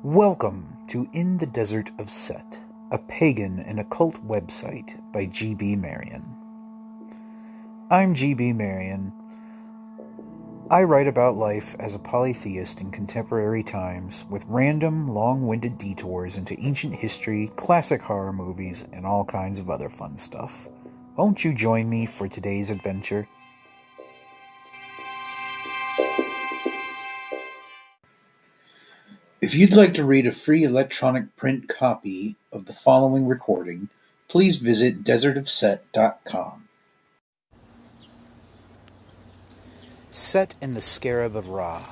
Welcome to In the Desert of Set, a pagan and occult website by G.B. Marion. I'm G.B. Marion. I write about life as a polytheist in contemporary times with random, long-winded detours into ancient history, classic horror movies, and all kinds of other fun stuff. Won't you join me for today's adventure? If you'd like to read a free electronic print copy of the following recording, please visit desertofset.com. Set in the Scarab of Ra.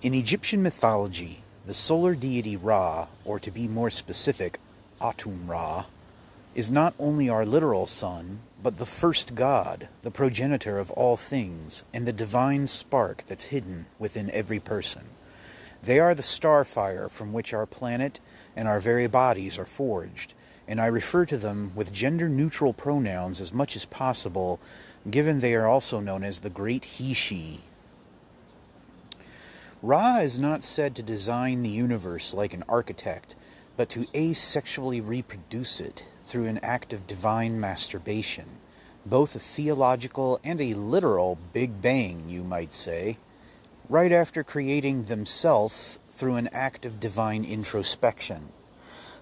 In Egyptian mythology, the solar deity Ra, or to be more specific, Atum-Ra, is not only our literal sun, but the first god, the progenitor of all things, and the divine spark that's hidden within every person. They are the starfire from which our planet and our very bodies are forged, and I refer to them with gender-neutral pronouns as much as possible, given they are also known as the Great He-She. Ra is not said to design the universe like an architect, but to asexually reproduce it through an act of divine masturbation, both a theological and a literal Big Bang, you might say, right after creating themselves through an act of divine introspection.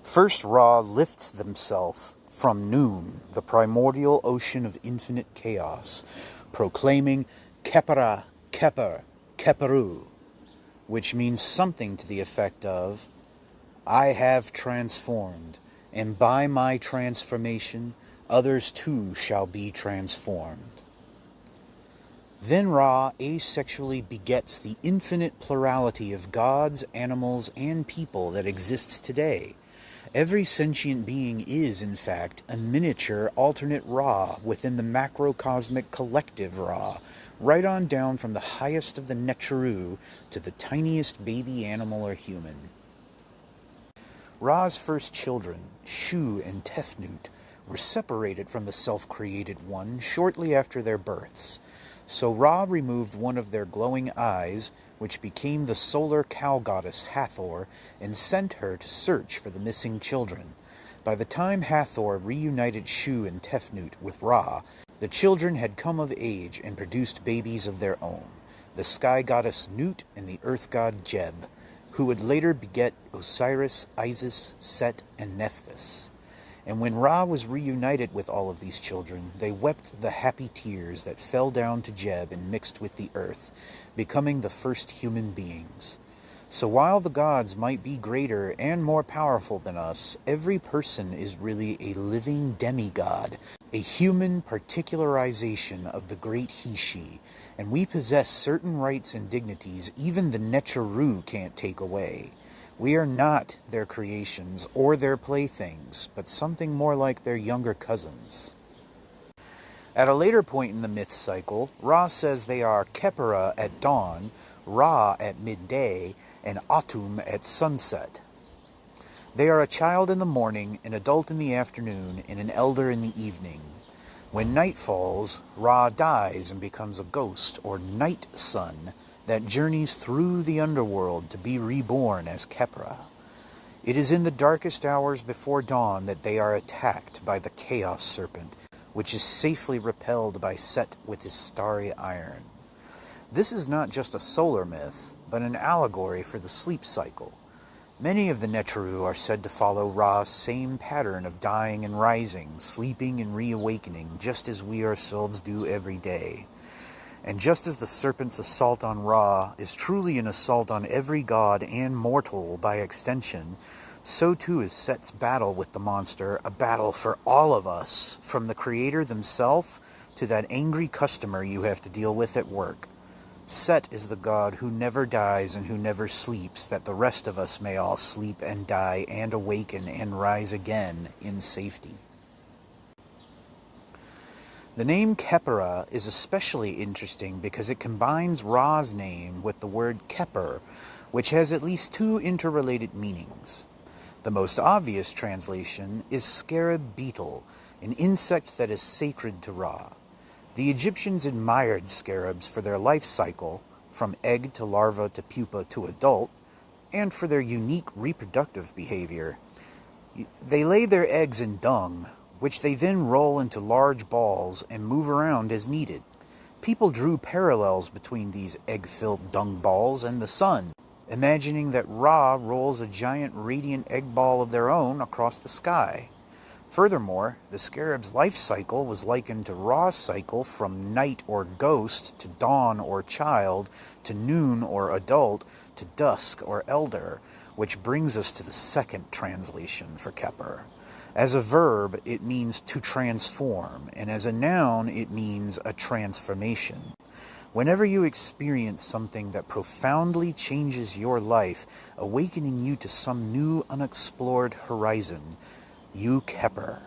First, Ra lifts themselves from noon, the primordial ocean of infinite chaos, proclaiming Khepera, Kheper, Kheperu, which means something to the effect of, I have transformed, and by my transformation, others too shall be transformed. Then Ra asexually begets the infinite plurality of gods, animals, and people that exists today. Every sentient being is, in fact, a miniature alternate Ra within the macrocosmic collective Ra, right on down from the highest of the Neteru to the tiniest baby animal or human. Ra's first children, Shu and Tefnut, were separated from the self-created one shortly after their births. So Ra removed one of their glowing eyes, which became the solar cow goddess Hathor, and sent her to search for the missing children. By the time Hathor reunited Shu and Tefnut with Ra, the children had come of age and produced babies of their own, the sky goddess Nut and the earth god Geb, who would later beget Osiris, Isis, Set, and Nephthys. And when Ra was reunited with all of these children, they wept the happy tears that fell down to Geb and mixed with the earth, becoming the first human beings. So while the gods might be greater and more powerful than us, every person is really a living demigod, a human particularization of the great He-She, and we possess certain rights and dignities even the Neteru can't take away. We are not their creations or their playthings, but something more like their younger cousins. At a later point in the myth cycle, Ra says they are Khepera at dawn, Ra at midday, and Atum at sunset. They are a child in the morning, an adult in the afternoon, and an elder in the evening. When night falls, Ra dies and becomes a ghost, or night sun, that journeys through the underworld to be reborn as Khepera. It is in the darkest hours before dawn that they are attacked by the Chaos Serpent, which is safely repelled by Set with his starry iron. This is not just a solar myth, but an allegory for the sleep cycle. Many of the Neteru are said to follow Ra's same pattern of dying and rising, sleeping and reawakening, just as we ourselves do every day. And just as the serpent's assault on Ra is truly an assault on every god and mortal by extension, so too is Set's battle with the monster a battle for all of us, from the creator themselves to that angry customer you have to deal with at work. Set is the god who never dies and who never sleeps, that the rest of us may all sleep and die and awaken and rise again in safety. The name Khepera is especially interesting because it combines Ra's name with the word Kheper, which has at least two interrelated meanings. The most obvious translation is Scarab beetle, an insect that is sacred to Ra. The Egyptians admired scarabs for their life cycle, from egg to larva to pupa to adult, and for their unique reproductive behavior. They lay their eggs in dung, which they then roll into large balls and move around as needed. People drew parallels between these egg-filled dung balls and the sun, imagining that Ra rolls a giant radiant egg ball of their own across the sky. Furthermore, the scarab's life cycle was likened to Ra's cycle from night or ghost to dawn or child to noon or adult to dusk or elder, which brings us to the second translation for Kheper. As a verb, it means to transform, and as a noun, it means a transformation. Whenever you experience something that profoundly changes your life, awakening you to some new unexplored horizon, you Kheper.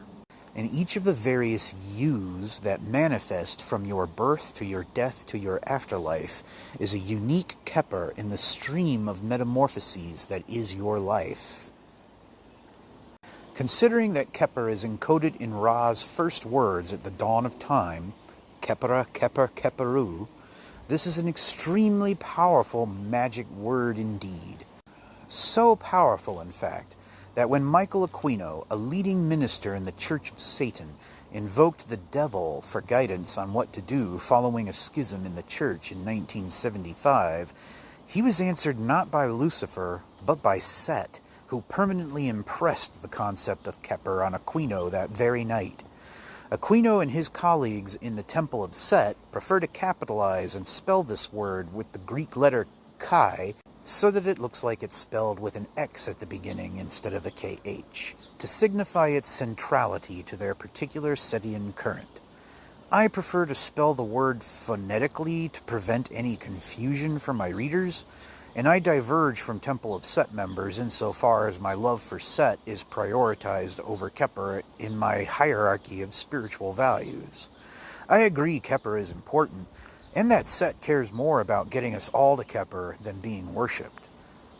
And each of the various yous that manifest from your birth to your death to your afterlife is a unique Kheper in the stream of metamorphoses that is your life. Considering that Kheper is encoded in Ra's first words at the dawn of time, Khepera, Kheper, Kheperu, this is an extremely powerful magic word indeed. So powerful, in fact, that when Michael Aquino, a leading minister in the Church of Satan, invoked the devil for guidance on what to do following a schism in the church in 1975, he was answered not by Lucifer, but by Set, who permanently impressed the concept of Kheper on Aquino that very night. Aquino and his colleagues in the Temple of Set prefer to capitalize and spell this word with the Greek letter chi, so that it looks like it's spelled with an X at the beginning instead of a KH, to signify its centrality to their particular Setian current. I prefer to spell the word phonetically to prevent any confusion for my readers, and I diverge from Temple of Set members insofar as my love for Set is prioritized over Kheper in my hierarchy of spiritual values. I agree Kheper is important, and that Set cares more about getting us all to Kheper than being worshipped.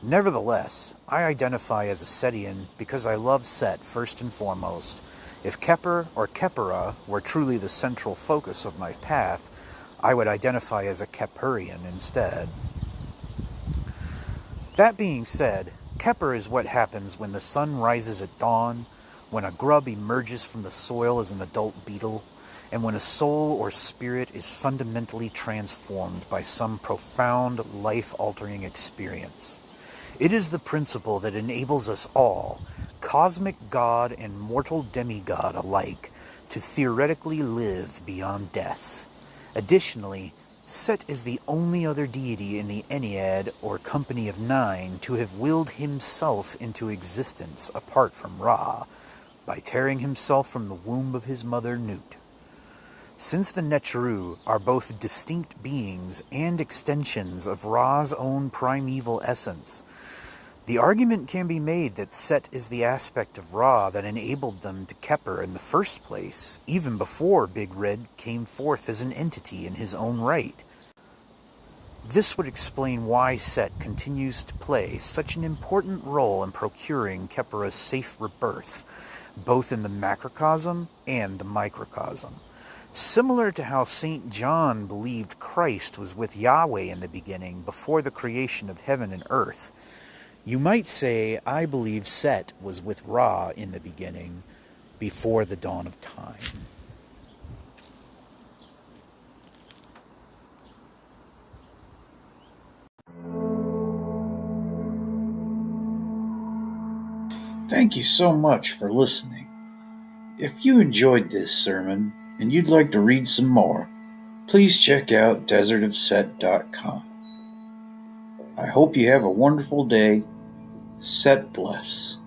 Nevertheless, I identify as a Setian because I love Set first and foremost. If Kheper or Khepera were truly the central focus of my path, I would identify as a Kheperian instead. That being said, Kheper is what happens when the sun rises at dawn, when a grub emerges from the soil as an adult beetle, and when a soul or spirit is fundamentally transformed by some profound, life-altering experience. It is the principle that enables us all, cosmic god and mortal demigod alike, to theoretically live beyond death. Additionally, Set is the only other deity in the Ennead, or Company of Nine, to have willed himself into existence apart from Ra, by tearing himself from the womb of his mother Nut. Since the Neteru are both distinct beings and extensions of Ra's own primeval essence, the argument can be made that Set is the aspect of Ra that enabled them to Kheper in the first place, even before Big Red came forth as an entity in his own right. This would explain why Set continues to play such an important role in procuring Khepera's safe rebirth, both in the macrocosm and the microcosm. Similar to how St. John believed Christ was with Yahweh in the beginning before the creation of heaven and earth, you might say I believe Set was with Ra in the beginning, before the dawn of time. Thank you so much for listening. If you enjoyed this sermon and you'd like to read some more, please check out desertofset.com. I hope you have a wonderful day. Set bless.